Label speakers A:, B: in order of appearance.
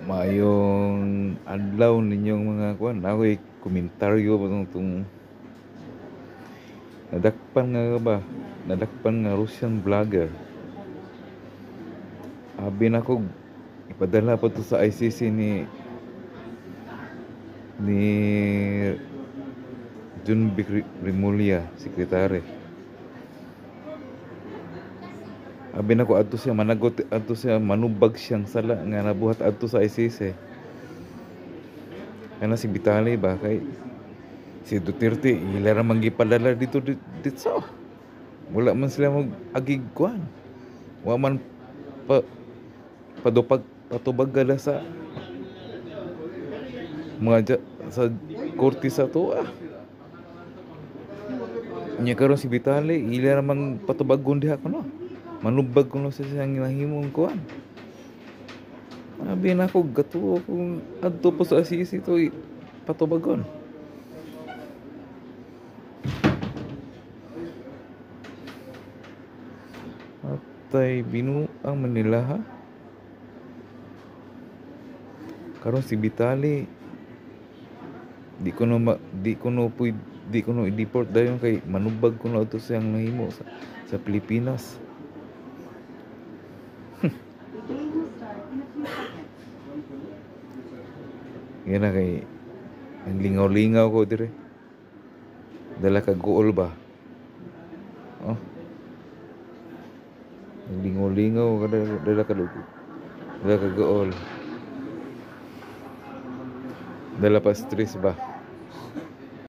A: Maayong adlaw ninyong mga kuan. Ako'y komentaryo pa itong nadakpan nga ba? Nadakpan nga Russian vlogger. Abi na ko ipadala pa to sa ICC ni Junbic Rimulya, sekretary. Abi na ko adto siya managot, adto siya manubag siyang sala nga nabuhat adto sa ICC. Kana si Vitali ba kay si Duterte ilara man gipadala dito sa wala man sila mag agig kuan. Wa man padupag patubag gala sa mga sa korte sa to Nya karon si Vitali ilara man patubagon diha kuno. Manubag kuno sa siyang nahimong kuan. Abi na ko gatuo kung adto po sa ICC to patubagon. Atay binuang Manila ha. Karon si Vitali di ko no i-deport dayon kay manubag kuno adto siyang nahimo sa Pilipinas. Yan na kay ang lingaw-lingaw ko dire. Dala ka goal ba? Oh. Ang lingaw-lingaw dala ka goal. Dala pa stress ba?